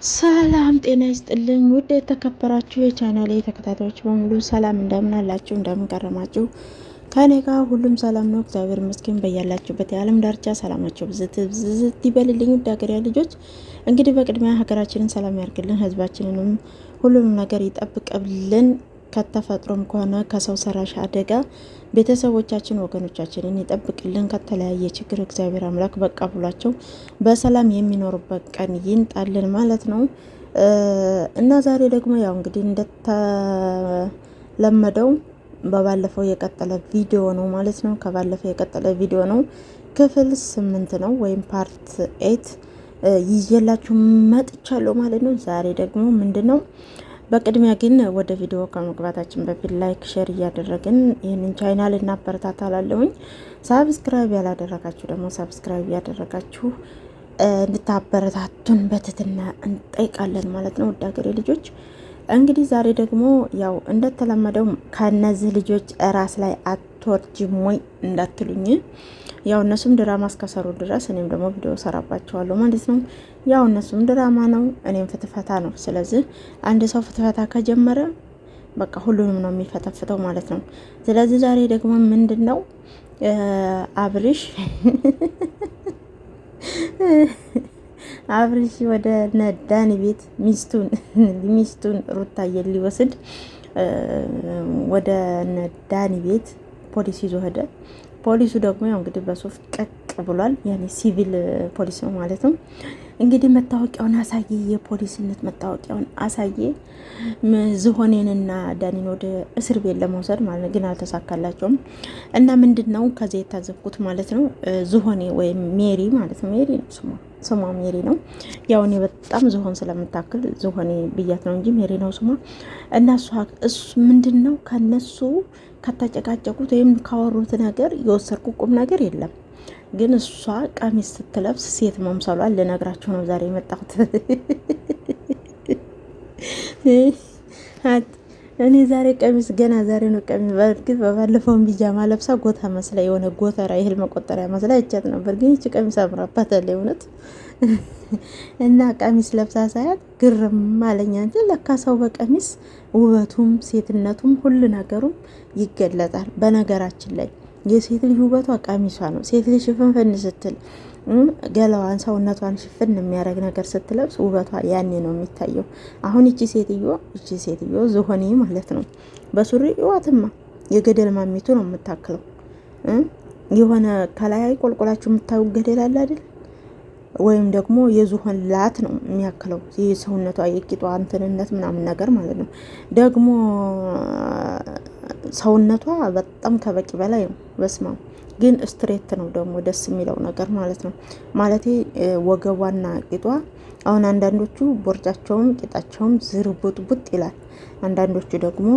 ሰላም ጤና ይስጥልኝ። ውድ የተከበራችሁ የቻናሌ ተከታታዮች በሙሉ ሰላም እንደምን አላችሁ? እንደምን ከረማችሁ? ከኔ ጋር ሁሉም ሰላም ነው፣ እግዚአብሔር ይመስገን። በያላችሁበት የዓለም ዳርቻ ሰላማችሁ ብዝት ይበልልኝ። ውድ ሀገሬ ልጆች እንግዲህ በቅድሚያ ሀገራችንን ሰላም ያርግልን፣ ህዝባችንንም ሁሉንም ነገር ይጠብቅልን። ከተፈጥሮም ከሆነ ከሰው ሰራሽ አደጋ ቤተሰቦቻችን ወገኖቻችንን ይጠብቅልን። ከተለያየ ችግር እግዚአብሔር አምላክ በቃ ብሏቸው በሰላም የሚኖሩበት ቀን ይንጣልን ማለት ነው። እና ዛሬ ደግሞ ያው እንግዲህ እንደተለመደው በባለፈው የቀጠለ ቪዲዮ ነው ማለት ነው። ከባለፈው የቀጠለ ቪዲዮ ነው። ክፍል 8 ነው ወይም ፓርት 8 ይዤላችሁ መጥቻለሁ ማለት ነው። ዛሬ ደግሞ ምንድነው በቅድሚያ ግን ወደ ቪዲዮ ከመግባታችን በፊት ላይክ ሼር እያደረግን ይህንን ቻናል እናበረታታላለሁኝ። ሳብስክራይብ ያላደረጋችሁ ደግሞ ሳብስክራይብ እያደረጋችሁ እንድታበረታቱን በትህትና እንጠይቃለን ማለት ነው። ውድ ሀገሬ ልጆች እንግዲህ ዛሬ ደግሞ ያው እንደተለመደው ከነዚህ ልጆች ራስ ላይ አትወርጂም ወይ እንዳትሉኝ፣ ያው እነሱም ድራማ እስከሰሩ ድረስ እኔም ደግሞ ቪዲዮ ሰራባቸዋለሁ ማለት ነው። ያው እነሱም ድራማ ነው፣ እኔም ፍትፈታ ነው። ስለዚህ አንድ ሰው ፍትፈታ ከጀመረ በቃ ሁሉንም ነው የሚፈተፍተው ማለት ነው። ስለዚህ ዛሬ ደግሞ ምንድነው አብርሽ አብርሽ ወደ ዳኒ ቤት ሚስቱን ሩታዬን ሊወስድ ወደ ዳኒ ቤት ፖሊስ ይዞ ሄደ። ፖሊሱ ደግሞ ያው እንግዲህ በሱፍ ቀቅ ብሏል። ያኔ ሲቪል ፖሊስ ነው ማለት ነው። እንግዲህ መታወቂያውን አሳየ፣ የፖሊስነት መታወቂያውን አሳየ። ዝሆኔንና ዳኒን ወደ እስር ቤት ለመውሰድ ማለት ግን አልተሳካላቸውም። እና ምንድነው ከዚህ የታዘብኩት ማለት ነው ዝሆኔ ወይም ሜሪ ማለት ነው፣ ሜሪ ነው ስሟ ሜሪ ነው። ያው እኔ በጣም ዝሆን ስለምታክል ዝሆኔ ብያት ነው እንጂ ሜሪ ነው ስሟ። እና እሱ ምንድነው ከነሱ ከተጨቃጨቁት ወይም ካወሩት ነገር የወሰድኩ ቁም ነገር የለም። ግን እሷ ቀሚስ ስትለብስ ሴት መምሰሏን ልነግራችሁ ነው ዛሬ የመጣሁት። እኔ ዛሬ ቀሚስ ገና ዛሬ ነው ቀሚስ። በእርግጥ በባለፈውን ቢጃማ ለብሳ ጎታ መስላ የሆነ ጎተራ የእህል መቆጠሪያ መስላ ይቻት ነበር። ግን ይቺ ቀሚስ አምራባታል እውነት። እና ቀሚስ ለብሳ ሳያት ግርም አለኝ። እንጂ ለካ ሰው በቀሚስ ውበቱም ሴትነቱም ሁሉ ነገሩም ይገለጣል። በነገራችን ላይ የሴት ልጅ ውበቷ ቀሚሷ ነው። ሴት ልጅ ሽፍንፍን ስትል ገላዋን ሰውነቷን ሽፍን የሚያደርግ ነገር ስትለብስ ውበቷ ያኔ ነው የሚታየው። አሁን እቺ ሴትዮ ዝሆኔ ማለት ነው። በሱሪ እዋትማ የገደል ማሚቱ ነው የምታክለው። የሆነ ከላይ ቆልቆላችሁ የምታዩ ገደል አለ አይደል? ወይም ደግሞ የዝሆን ላት ነው የሚያክለው የሰውነቷ የቂጧ እንትንነት ምናምን ነገር ማለት ነው። ደግሞ ሰውነቷ በጣም ከበቂ በላይ ነው። በስማም ግን ስትሬት ነው ደግሞ ደስ የሚለው ነገር ማለት ነው። ማለቴ ወገቧና ቂጧ አሁን አንዳንዶቹ ቦርጫቸውም ቂጣቸውም ዝርቡጥቡጥ ይላል። አንዳንዶቹ ደግሞ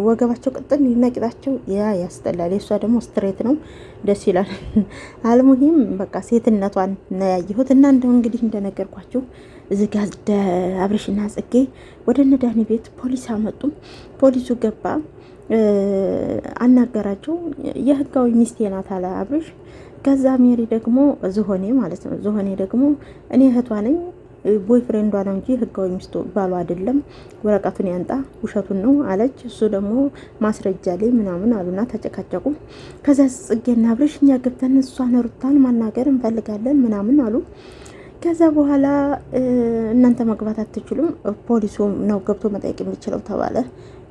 ወገባቸው ቅጥን እና ቂጣቸው ያስጠላል። የሷ ደግሞ ስትሬት ነው፣ ደስ ይላል። አልሙሂም በቃ ሴትነቷን ነው ያየሁት። እና እንደው እንግዲህ እንደነገርኳችሁ እዚህ ጋር አብርሽና ጽጌ ወደ ዳኒ ቤት ፖሊስ አመጡ። ፖሊሱ ገባ፣ አናገራቸው። የህጋዊ ሚስቴ ናት አለ አብርሽ። ከዛ ሜሪ ደግሞ ዝሆኔ ማለት ነው። ዝሆኔ ደግሞ እኔ እህቷ ነኝ፣ ቦይ ፍሬንዷ ነው እንጂ ህጋዊ ሚስቱ ባሉ አይደለም፣ ወረቀቱን ያንጣ ውሸቱን ነው አለች። እሱ ደግሞ ማስረጃ ላይ ምናምን አሉና ተጨቃጨቁ። ከዛ ጽጌና አብርሽ እኛ ገብተን እሷን ሩታን ማናገር እንፈልጋለን ምናምን አሉ። ከዛ በኋላ እናንተ መግባት አትችሉም፣ ፖሊሱ ነው ገብቶ መጠየቅ የሚችለው ተባለ።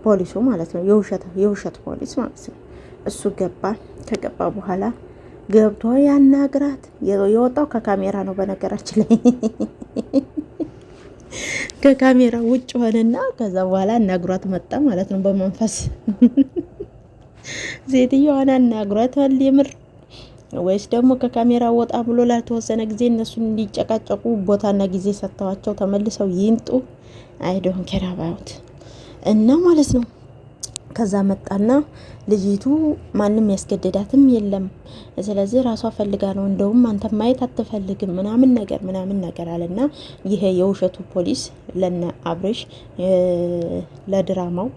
ፖሊሱ ማለት ነው የውሸት ፖሊስ ማለት ነው። እሱ ገባ። ከገባ በኋላ ገብቶ ያናግራት። የወጣው ከካሜራ ነው በነገራችን ላይ ከካሜራ ውጭ ሆነና ከዛ በኋላ አናግሯት መጣ ማለት ነው በመንፈስ ሴትዮዋን አናግሯታል የምር ወይስ ደግሞ ከካሜራ ወጣ ብሎ ላልተወሰነ ጊዜ እነሱን እንዲጨቃጨቁ ቦታና ጊዜ ሰጥተዋቸው ተመልሰው ይንጡ። አይዶን ከራባውት እና ማለት ነው። ከዛ መጣና ልጅቱ ማንም ያስገደዳትም የለም፣ ስለዚህ ራሷ ፈልጋ ነው፣ እንደውም አንተ ማየት አትፈልግም ምናምን ነገር አለና ይሄ የውሸቱ ፖሊስ ለነ አብርሽ ለድራማው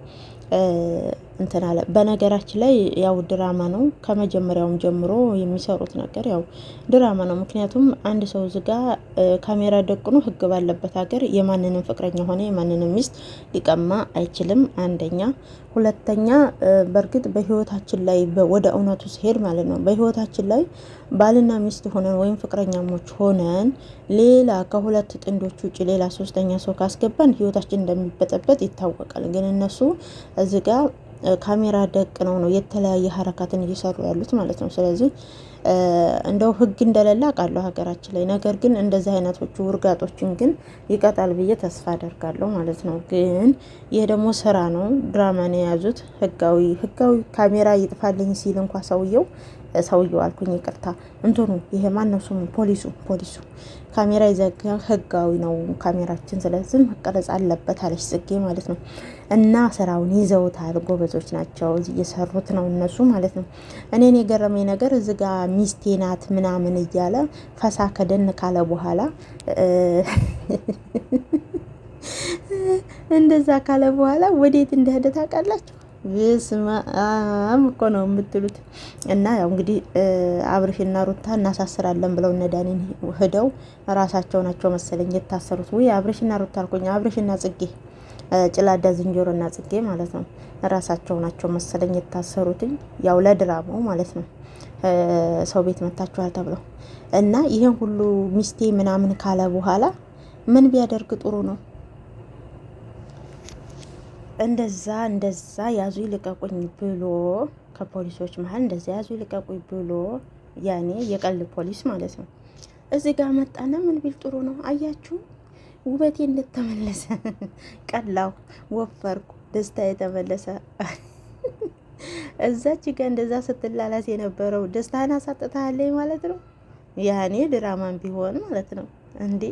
እንትን አለ። በነገራችን ላይ ያው ድራማ ነው ከመጀመሪያውም ጀምሮ የሚሰሩት ነገር ያው ድራማ ነው። ምክንያቱም አንድ ሰው ዝጋ ካሜራ ደቅኖ ህግ ባለበት ሀገር የማንንም ፍቅረኛ ሆነ የማንንም ሚስት ሊቀማ አይችልም። አንደኛ። ሁለተኛ በእርግጥ በህይወታችን ላይ ወደ እውነቱ ሲሄድ ማለት ነው በህይወታችን ላይ ባልና ሚስት ሆነን ወይም ፍቅረኛሞች ሆነን ሌላ ከሁለት ጥንዶች ውጭ ሌላ ሶስተኛ ሰው ካስገባን ህይወታችን እንደሚበጠበጥ ይታወቃል። ግን እነሱ እዚህ ጋር ካሜራ ደቅ ነው የተለያየ ሀረካትን እየሰሩ ያሉት ማለት ነው። ስለዚህ እንደው ህግ እንደሌለ አውቃለሁ ሀገራችን ላይ። ነገር ግን እንደዚህ አይነቶቹ ውርጋጦችን ግን ይቀጣል ብዬ ተስፋ አደርጋለሁ ማለት ነው። ግን ይህ ደግሞ ስራ ነው፣ ድራማን የያዙት ህጋዊ ካሜራ ይጥፋልኝ ሲል እንኳ ሰውየው አልኩኝ ይቅርታ፣ እንትኑ ይሄ ማነው ስሙ ፖሊሱ ካሜራ ይዘጋ ህጋዊ ነው ካሜራችን፣ ስለዚህ መቀረጽ አለበት አለች ጽጌ ማለት ነው። እና ስራውን ይዘውታል፣ ጎበዞች ናቸው፣ እየሰሩት ነው እነሱ ማለት ነው። እኔን የገረመኝ ነገር እዚ ጋ ሚስቴ ናት ምናምን እያለ ፈሳ ከደን ካለ በኋላ እንደዛ ካለ በኋላ ወዴት እንደሄደ ታውቃላችሁ? በስማም እኮ ነው የምትሉት። እና ያው እንግዲህ አብርሽና ሩታ እናሳስራለን ብለው እነ ዳኒን ሄደው ራሳቸው ናቸው መሰለኝ የታሰሩት። ወይ አብርሽና ሩታ አልኩኝ፣ አብርሽና ጽጌ ጭላዳ ዝንጀሮና ጽጌ ማለት ነው። ራሳቸው ናቸው መሰለኝ የታሰሩትኝ፣ ያው ለድራማው ማለት ነው። ሰው ቤት መታችኋል ተብለው እና ይሄን ሁሉ ሚስቴ ምናምን ካለ በኋላ ምን ቢያደርግ ጥሩ ነው? እንደዛ ያዙ ይልቀቁኝ ብሎ ከፖሊሶች መሀል እንደዛ ያዙ ይልቀቁኝ ብሎ ያኔ የቀልድ ፖሊስ ማለት ነው። እዚህ ጋር መጣና ምን ቢል ጥሩ ነው? አያችሁ ውበቴ እንደተመለሰ ቀላው፣ ወፈርኩ፣ ደስታ የተመለሰ እዛች ጋር እንደዛ ስትላላስ የነበረው ደስታን አሳጥታለኝ ማለት ነው። ያኔ ድራማን ቢሆን ማለት ነው እንዴ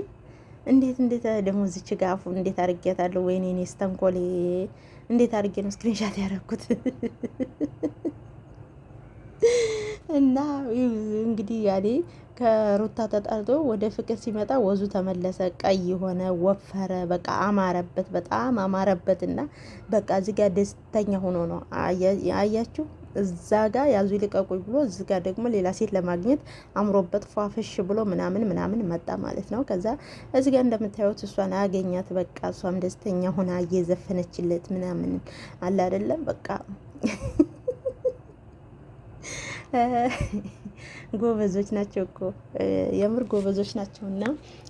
እንዴት ደግሞ እዚች ጋር አፉን እንዴት አድርጌያታለሁ? ወይኔ እኔስ ተንኮሌ እንዴት አድርጌ ነው ስክሪንሻት ያደረኩት? እና እንግዲህ ያኔ ከሩታ ተጣልቶ ወደ ፍቅር ሲመጣ ወዙ ተመለሰ፣ ቀይ ሆነ፣ ወፈረ፣ በቃ አማረበት፣ በጣም አማረበት። እና በቃ እዚህ ጋር ደስተኛ ሆኖ ነው አያችሁ። እዛ ጋር ያዙ ይልቀቁኝ ብሎ እዚህ ጋር ደግሞ ሌላ ሴት ለማግኘት አምሮበት ፏፍሽ ብሎ ምናምን መጣ ማለት ነው። ከዛ እዚህ ጋር እንደምታዩት እሷን አገኛት። በቃ እሷም ደስተኛ ሆና እየዘፈነችለት ምናምን አለ አይደለም በቃ ጎበዞች ናቸው እኮ የምር ጎበዞች ናቸው። እና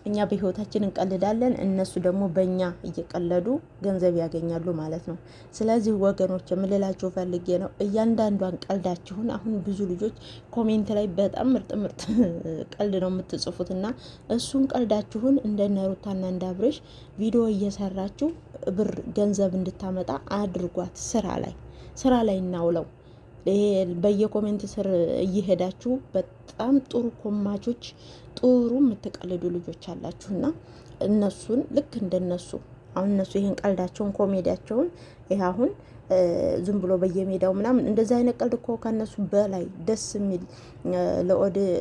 እኛ በህይወታችን እንቀልዳለን፣ እነሱ ደግሞ በእኛ እየቀለዱ ገንዘብ ያገኛሉ ማለት ነው። ስለዚህ ወገኖች የምልላችሁ ፈልጌ ነው እያንዳንዷን ቀልዳችሁን አሁን ብዙ ልጆች ኮሜንት ላይ በጣም ምርጥ ቀልድ ነው የምትጽፉት እና እሱን ቀልዳችሁን እንደነ ሩታና እንደ አብርሽ ቪዲዮ እየሰራችሁ ብር ገንዘብ እንድታመጣ አድርጓት። ስራ ላይ እናውለው። ይሄ በየኮሜንት ስር እየሄዳችሁ በጣም ጥሩ ኮማቾች፣ ጥሩ የምትቀልዱ ልጆች አላችሁና እነሱን ልክ እንደነሱ አሁን እነሱ ይሄን ቀልዳቸውን ኮሜዲያቸውን ይሄ አሁን ዝም ብሎ በየሜዳው ምናምን እንደዛ አይነት ቀልድ እኮ ከነሱ በላይ ደስ የሚል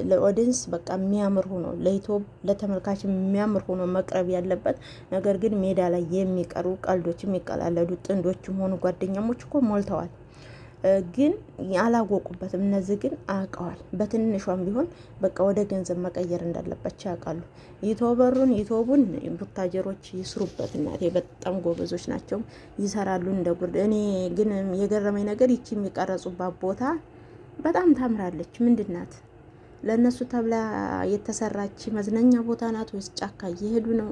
ለኦዲየንስ በቃ የሚያምር ሆኖ ለዩቲዩብ ለተመልካች የሚያምር ሆኖ መቅረብ ያለበት ነገር ግን ሜዳ ላይ የሚቀሩ ቀልዶች የሚቀላለዱ ጥንዶችም ሆኑ ጓደኛሞች እኮ ሞልተዋል። ግን አላወቁበትም። እነዚህ ግን አውቀዋል። በትንሿም ቢሆን በቃ ወደ ገንዘብ መቀየር እንዳለባቸው ያውቃሉ። ዩቲዩቡን ቡታጀሮች ይስሩበት። እናቴ በጣም ጎበዞች ናቸው፣ ይሰራሉ እንደ ጉርድ። እኔ ግን የገረመኝ ነገር ይቺ የሚቀረጹባት ቦታ በጣም ታምራለች። ምንድን ናት? ለእነሱ ተብላ የተሰራች መዝናኛ ቦታ ናት ወይስ ጫካ እየሄዱ ነው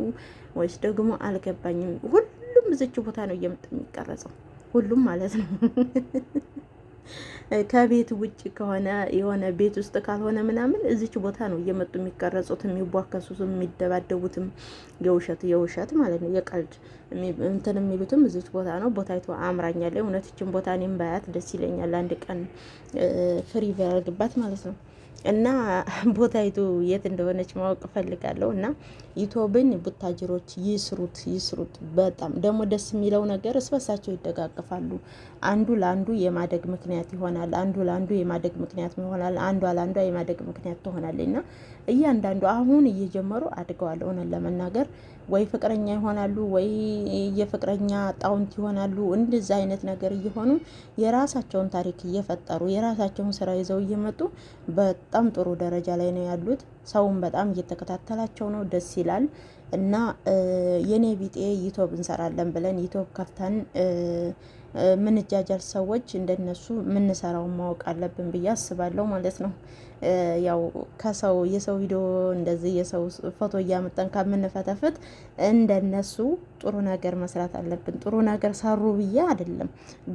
ወይስ ደግሞ አልገባኝም። ሁሉም እዚች ቦታ ነው እየመጡ የሚቀረጸው፣ ሁሉም ማለት ነው። ከቤት ውጭ ከሆነ የሆነ ቤት ውስጥ ካልሆነ ምናምን እዚች ቦታ ነው እየመጡ የሚቀረጹት፣ የሚቧከሱትም የሚደባደቡትም የውሸት ማለት ነው የቀልድ እንትን የሚሉትም እዚች ቦታ ነው። ቦታይቱ አምራኛለች። እውነትችን ቦታ እኔም ባያት ደስ ይለኛል። አንድ ቀን ፍሪ ቢያደርግባት ማለት ነው። እና ቦታይቱ የት እንደሆነች ማወቅ እፈልጋለሁ። እና ዩቲዩብን ቡታጅሮች ይስሩት። በጣም ደግሞ ደስ የሚለው ነገር እስበሳቸው ይደጋግፋሉ። አንዱ ለአንዱ የማደግ ምክንያት ይሆናል። አንዱ ለአንዱ የማደግ ምክንያት ይሆናል። አንዷ ለአንዷ የማደግ ምክንያት ትሆናለች። እና እያንዳንዱ አሁን እየጀመሩ አድገዋል። እውነት ለመናገር ወይ ፍቅረኛ ይሆናሉ ወይ የፍቅረኛ ጣውንት ይሆናሉ። እንደዛ አይነት ነገር እየሆኑ የራሳቸውን ታሪክ እየፈጠሩ የራሳቸውን ስራ ይዘው እየመጡ በጣም ጥሩ ደረጃ ላይ ነው ያሉት። ሰውን በጣም እየተከታተላቸው ነው። ደስ ይላል። እና የኔ ቢጤ ዩቲዩብ እንሰራለን ብለን ዩቲዩብ ከፍተን ምንጃጃል ሰዎች እንደነሱ ምንሰራውን ማወቅ አለብን ብዬ አስባለሁ ማለት ነው። ያው ከሰው የሰው ቪዲዮ እንደዚህ የሰው ፎቶ እያመጣን ከምንፈተፍት እንደነሱ ጥሩ ነገር መስራት አለብን። ጥሩ ነገር ሰሩ ብዬ አይደለም፣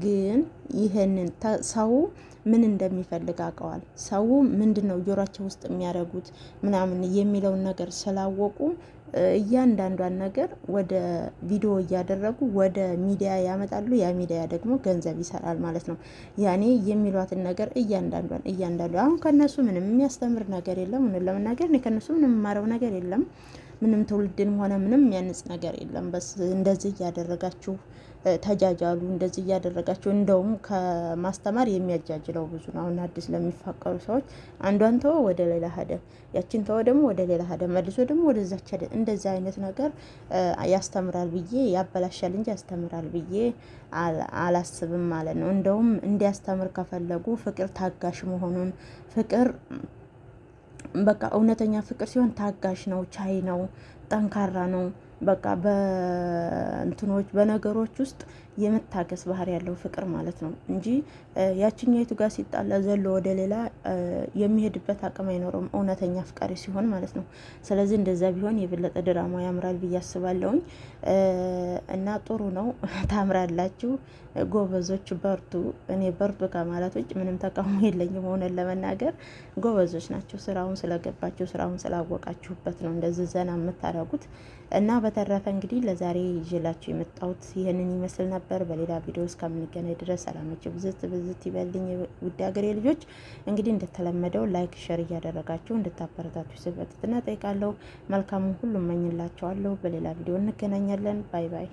ግን ይህንን ሰው ምን እንደሚፈልግ አውቀዋል። ሰው ምንድን ነው ጆሯቸው ውስጥ የሚያደርጉት ምናምን የሚለውን ነገር ስላወቁ እያንዳንዷን ነገር ወደ ቪዲዮ እያደረጉ ወደ ሚዲያ ያመጣሉ። ያ ሚዲያ ደግሞ ገንዘብ ይሰራል ማለት ነው። ያኔ የሚሏትን ነገር እያንዳንዷን አሁን ከነሱ ምንም የሚያስተምር ነገር የለም። ምን ለመናገር እኔ ከነሱ ምንም የማረው ነገር የለም። ምንም ትውልድንም ሆነ ምንም የሚያንጽ ነገር የለም። በስ እንደዚህ እያደረጋችሁ ተጃጃሉ፣ እንደዚህ እያደረጋችሁ እንደውም ከማስተማር የሚያጃጅለው ብዙ ነው። አሁን አዲስ ለሚፋቀሩ ሰዎች አንዷን ተወ ወደ ሌላ ሄደ፣ ያችን ተወ ደግሞ ወደ ሌላ ሄደ፣ መልሶ ደግሞ ወደዛች ሄደ። እንደዚህ አይነት ነገር ያስተምራል ብዬ ያበላሻል እንጂ ያስተምራል ብዬ አላስብም ማለት ነው። እንደውም እንዲያስተምር ከፈለጉ ፍቅር ታጋሽ መሆኑን ፍቅር በቃ እውነተኛ ፍቅር ሲሆን ታጋሽ ነው፣ ቻይ ነው፣ ጠንካራ ነው። በቃ በእንትኖች በነገሮች ውስጥ የመታገስ ባህሪ ያለው ፍቅር ማለት ነው እንጂ ያችኛይቱ ጋር ሲጣላ ዘሎ ወደ ሌላ የሚሄድበት አቅም አይኖረውም፣ እውነተኛ አፍቃሪ ሲሆን ማለት ነው። ስለዚህ እንደዛ ቢሆን የበለጠ ድራማ ያምራል ብዬ አስባለሁኝ። እና ጥሩ ነው፣ ታምራላችሁ ጎበዞች፣ በርቱ። እኔ በርቱ ከማለት ውጭ ምንም ተቃውሞ የለኝም። ሆነን ለመናገር ጎበዞች ናቸው። ስራውን ስለገባችሁ ስራውን ስላወቃችሁበት ነው እንደዚህ ዘና የምታደርጉት። እና በተረፈ እንግዲህ ለዛሬ ይዤላችሁ የመጣሁት ይህንን ይመስል ነበር። በሌላ ቪዲዮ እስከምንገናኝ ድረስ ሰላማችሁ ብዝት ብዝት ይበልኝ። ውድ ሀገሬ ልጆች እንግዲህ እንደተለመደው ላይክ ሸር እያደረጋችሁ እንድታበረታችሁ ስበትትና ጠይቃለሁ። መልካሙን ሁሉ እመኝላችኋለሁ። በሌላ ቪዲዮ እንገናኛለን። ባይ ባይ።